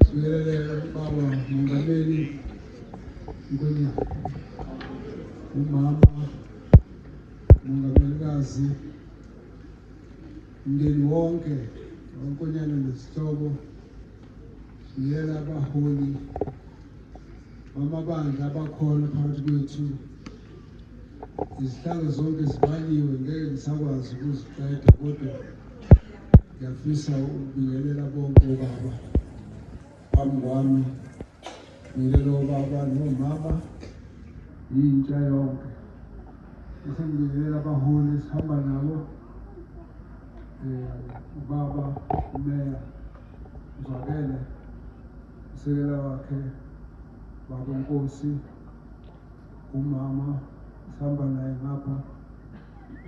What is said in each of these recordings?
Sibingelele baba Mongameli Nkonyane, umama Mongamelikazi, umndeni wonke waNkonyane nesihlobo, sibingelela abaholi bamabandla abakhona phakathi kwethu. Izihlanga zonke zibaliwe, ngeke ngisakwazi ukuziqeda, kodwa ngiyafisa ukubingelela bonke obaba phambi kwami, ngibingelela obaba nomama, yintsha yonke. Bese ngibingelela abaholi esihamba nabo, ubaba umeya Zwakele, usekela wakhe baba Nkosi, umama sihamba naye ngapha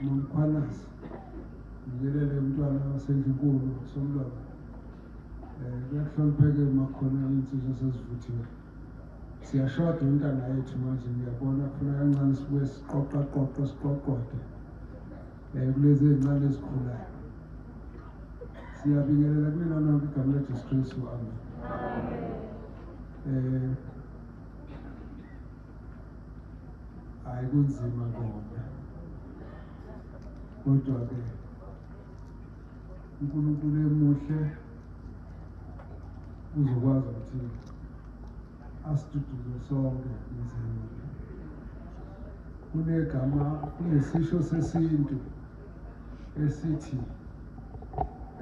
uMkhwanazi, ngibingelele umntwana waseNdlunkulu Somlomo. Kuyahlonipheke makhona insizwa sezivuthiwe. Siyashoda intanga yethu manje, ngiyabona kufuna kancane sibuye siqoqaqoqe kulezi ey'ncane ezikhulayo. Siyabingelela kunina nonke igama likaJesu Kristu, amen. Hayi kunzima kona, kodwa-ke uNkulunkulu emuhle uzokwazi ukuthi asiduduze sonke emzimbeni. Kunesisho sesintu esithi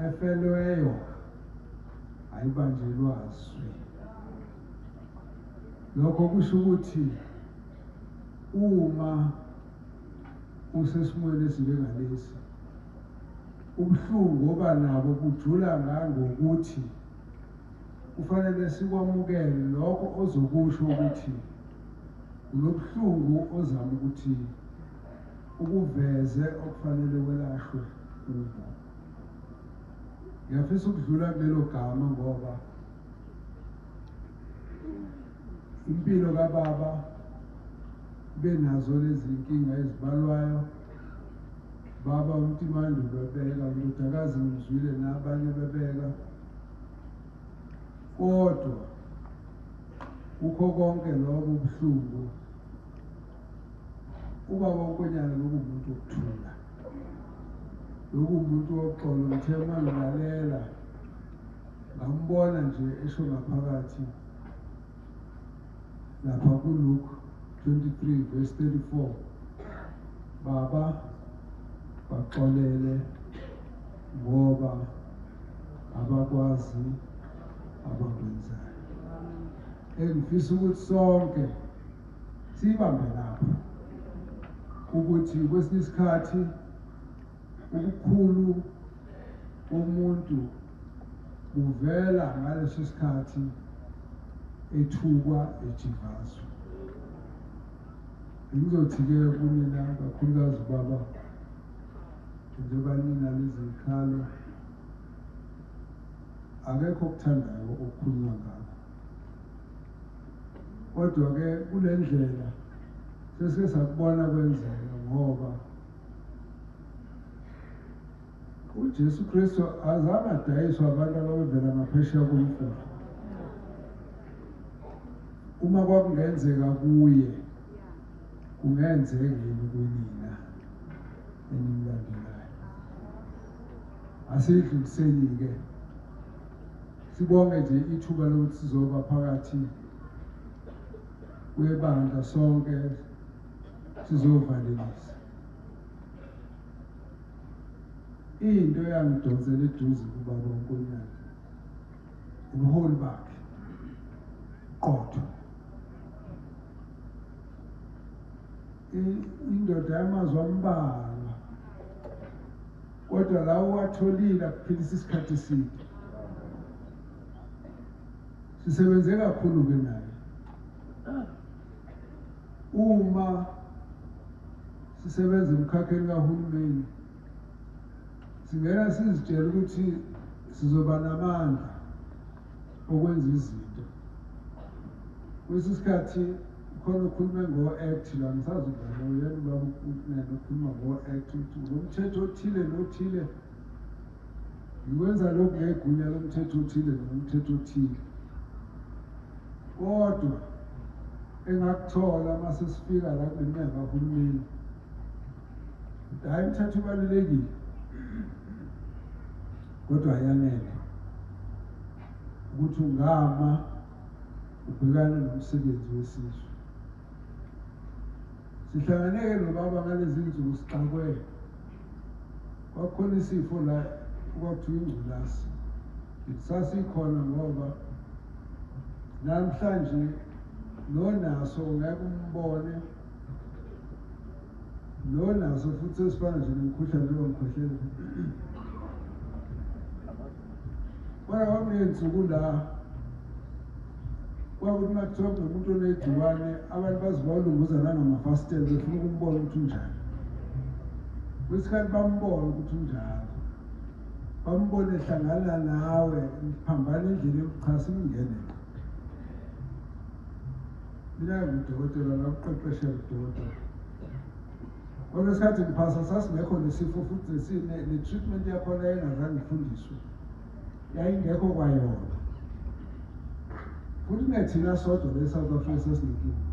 efelweyo ayibanjelwa zwi. Lokho kusho ukuthi uma usesimweni esinjengalesi, ubuhlungu oba nabo bujula ngokuthi kufanele sikwamukele lokho ozokusho ukuthi unobuhlungu ozama ukuthi ukuveze okufanele kwelashwe kubo. Ngiyafisa ukudlula kulelo gama ngoba impilo kababa benazo lezi nkinga ezibalwayo. Baba uMtimando bebeka, uNdodakazi Mzwile nabanye bebeka, kodwa kukho konke lokho ubuhlungu ubaba uNkonyane lokumuntu wokuthula, lokumuntu woxolo. Ngithe mangilalela ngambona nje esho ngaphakathi lapha kuLuke 23 verse 34, baba baxolele ngoba abakwazi abakwenzayo. Engifisa ukuthi sonke sibambe lapho, ukuthi kwesinye isikhathi ukukhulu umuntu uvela ngaleso sikhathi ethukwa ejivazwa. Ngizothi-ke kunina kakhulukazi baba, njengoba nina lezi zikhalo, akekho okuthandayo okukhulunywa ngakho, kodwa-ke kule ndlela sesike sakubona kwenzeka ngoba uJesu Kristu azange adayiswe abantu ababevela ngaphesheya komfula. Uma kwakungenzeka kuye, kungenzeka yini kunina enimlandelayo? Asidluliseni-ke, sibonge nje ithuba lokuthi sizoba phakathi kwebandla sonke sizovalelisa. Into eyangidonsela eduze kubaba uNkonyane ubuholi bakhe qotho. Indoda yamazwi ambalwa, kodwa lawo watholile akuphilisa isikhathi eside. Sisebenze kakhulu-ke naye. Uma sisebenza emkhakheni kahulumeni, singena sizitshela ukuthi sizoba namandla okwenza izinto. Kwesinye isikhathi khona ukhulume ngo-act la, ngisazi ukudlala uyena ubaba uNene ukhuluma ngo-act ukuthi ngomthetho othile nothile ngikwenza lokhu ngegunya lomthetho othile nomthetho othile. kodwa engakuthola mase sifika la kuleminyaka kahulumeni hayi imithetho ibalulekile kodwa ayanele ukuthi ungama ubhekane nomsebenzi wesizwe. Sihlanganeke nobaba ngalezi insuku sixakwe kwakhona isifo la okwakuthiwa ingculazi sasikhona ngoba namhlanje nonaso ngeke umbone nonaso futhi esifana nje nomkhuhlane lo ngikhohlela kodwa kwakuney'nsuku la kwakuthi uma kuthiwa kunomuntu onegciwane abantu bazibawulunguza nangamafasitela befuna ukumbona ukuthi unjani. Kwesikhathi bambone ukuthi unjani, bambone ehlangana nawe phambana endlini yokuchasa ingene. Mina ngudokotela ngakuqeqeshela udokotela. Kodwa isikhathi ngiphasa sasingekho nesifo futhi ne-treatment yakhona engazange ifundiswe yayingekho kwayona. Futhi nethina sodwa le-South Africa sesinenkinga.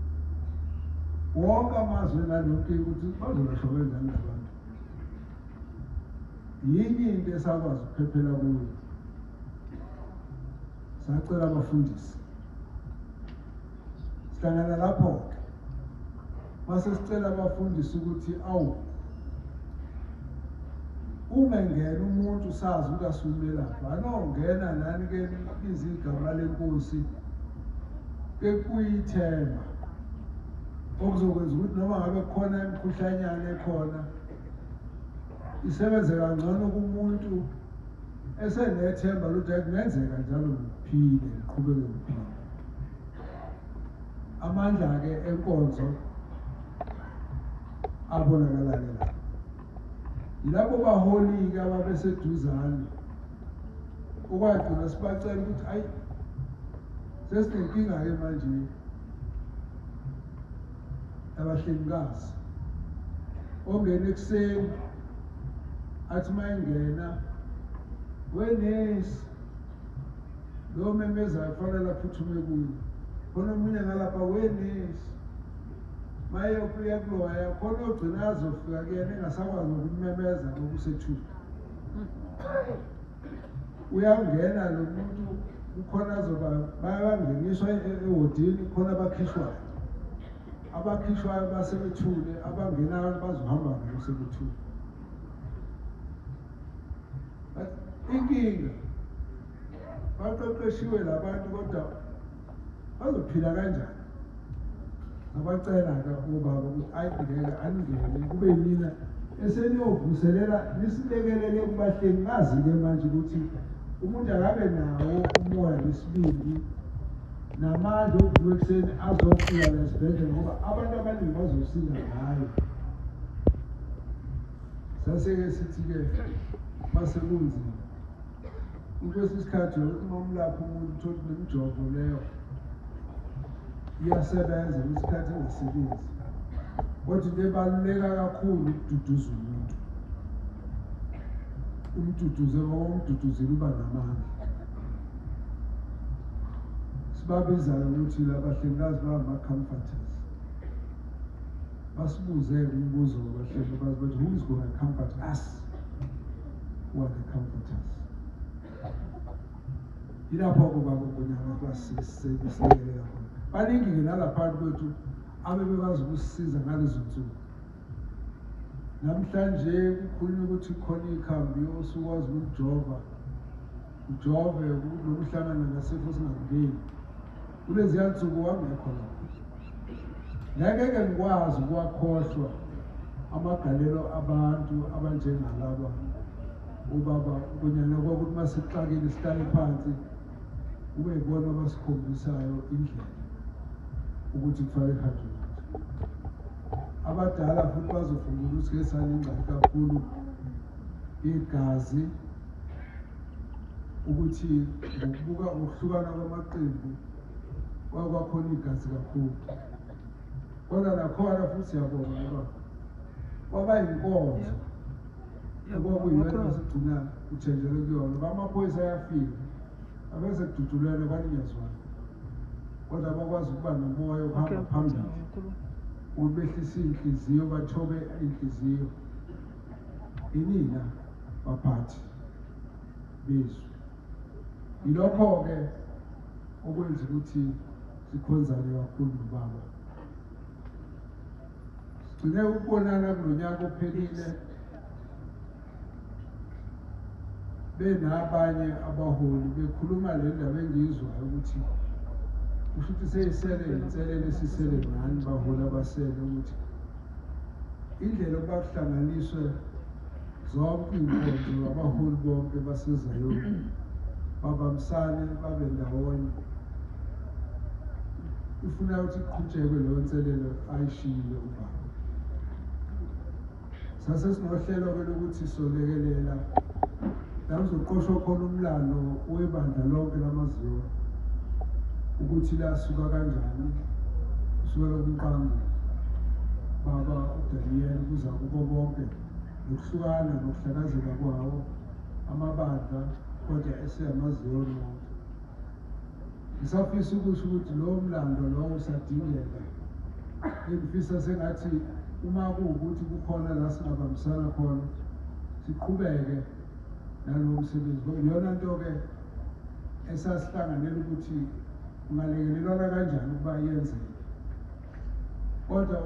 Wonke amazwe nalonke ukuthi bazolashwa kanjani abantu. Yinye into esakwazi ukuphephela kuyo. Sacela abafundisi. Sihlangana lapho-ke. Mase sicela abafundisi ukuthi awu uma ngena umuntu sazi ukuthi asumelapha anongena nani-ke libiza igama lenkosi kuyithemba okuzokwenza ukuthi noma ngabe kukhona imikhuhlanyana ekhona isebenze kangcono kumuntu esenethemba lokuthi kungenzeka njalo ngiphile ngiqhubeke ngiphile. Amandla-ke enkonzo abonakala-ke la yilabo baholi-ke ababeseduzane okwagcina sibacela ukuthi ayi sesinenkinga-ke manje abahlengikazi ongena ekuseni athi uma ingena wenesi lo memezayo kufanele aphuthume kuyo khona omunye ngalapha wenesi maye kuya kuloya khona ogcina azofika kuyena engasakwazi ukumemeza ngokusethuka. Uyangena lo muntu ukhona azoba bayangeniswa ehodini khona abakhishwayo. Abakhishwayo basebethule abangenayo bazohamba ngosebethule. Inkinga baqeqeshiwe labantu kodwa bazophila kanjani? Abacela-ke obaba ukuthi ayibhekele aningene kube yimina eseniyovuselela nisilekelele kubahlengikazi-ke manje ukuthi umuntu akabe nawo umoya nesibindi namandla okuvuka ekuseni azofika la esibhedlela ngoba abantu abaningi bazosinda ngayo. Sase-ke sithi-ke mase kunzima kwesinye isikhathi ukuthi uma umlapha umuntu uthole nemijovo leyo iyasebenza isikhathi engasebenzi kodwa into ebaluleka kakhulu ukududuza umuntu. Umduduze ngoba umduduzile uba namandla. Sibabizayo ukuthi labahlengikazi bangama-comforters. Basibuze umbuzo wabahlengikazi bathi who is going to comfort us? Who are the comforters? Ilapho baba ngonyaka kwasisekeleka khona. Baningi-ke nalaphansi kwethu abebekwazi ukusisiza ngalezo nsuku. Namhlanje kukhulunywa ukuthi khona ikhambi osukwazi ukujova ujove nokuhlangana nasifo singakungeni. Kuleziya nsuku wangekho lapho. Ngeke ngikwazi ukuwakhohlwa amagalelo abantu abanjengalaba ubaba kunyana kwakuthi masixakile sihlale phansi kube yibona abasikhombisayo indlela ukuthi kufanele kuhanjwe. Abadala futhi bazofunda ukuthi ke sanengxaki kakhulu igazi ukuthi ngokubuka ukuhlukana kwamaqembu kwakhona igazi kakhulu. Kodwa nakhona futhi siyabonga ngoba kwaba yinkonzo okwakuyiyona esigcina kuthenjelwe kuyona. Amaphoyisa ayafika abese kududulelwe kwanikezwana kodwa bakwazi ukuba nomoya ukuhamba phambili ubehlisa inhliziyo bathobe inhliziyo inina baphathi bezwi ilokho-ke okwenza ukuthi sikhonzane kakhulu nobaba sigcine ukubonana kulonyaka ophelile benabanye abaholi bekhuluma le ndaba engiyizwayo ukuthi kusho ukuthi seyisele inselelo esisele ngani baholi abasele ukuthi indlela yokuba kuhlanganiswe zonke iy'nkonzo abaholi bonke baseZayoni babambisane babe ndawonye ifuna ukuthi kuqhutshekwe leyo nselelo ayishiyile ubaba sasesinohlelo-ke lokuthi solekelela la kuzoqoshwa khona umlando webandla lonke lamaZion ukuthi lasuka kanjani kusukela kumqangu baba uDaniel kuza kubo bonke nokuhlukana nokuhlakazeka kwawo amabandla kodwa eseyamaZion wonke ngisafisa ukusho ukuthi lowo mlando lowo usadingeka engifisa sengathi uma kuwukuthi kukhona la singabambisana khona siqhubeke nalowo msebenzi ngoba iyona nto-ke esasihlanganela ukuthi ungalekelelwana kanjani ukuba yenzeke kodwa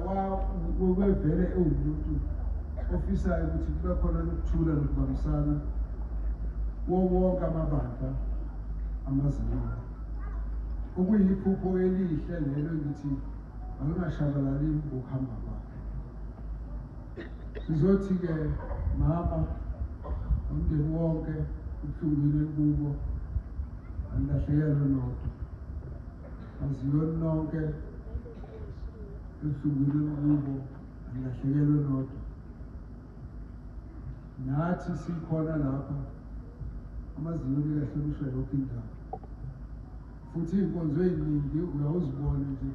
wevele ewumuntu ofisayo ukuthi kube khona nokuthula nokubambisana wonke amabandla amaZion okuyiphupho elihle lelo ngithi akungashabalali ngokuhamba kwakhe sizothi-ke mama umndeni wonke ubuhlungwini kubo anilahlekelwe nodwa maZion nonke ebuhlungwini kubo anilahlekelwe nodwa nathi sikhona lapha amaZion elahlekiswa yonke indawo futhi iy'nkonzo ey'ningi uyawuzibona nje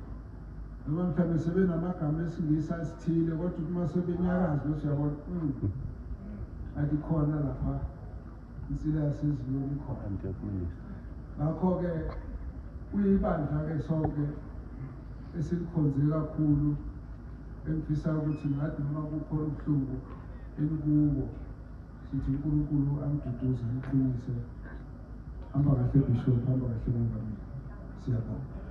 noma mhlawumbe sebenamagama esingisi asithile kodwa uma sebenyakaza usuyabona athi khona lapha insila yaseZion ikhona ngakho-ke kuyibandla-ke sonke esilikhonze kakhulu engifisa ukuthi ngathi noma kukhona ubuhlungu elikubo sithi uNkulunkulu amduduze amqinise hamba kahle bishop hamba kahle mongameli siyabonga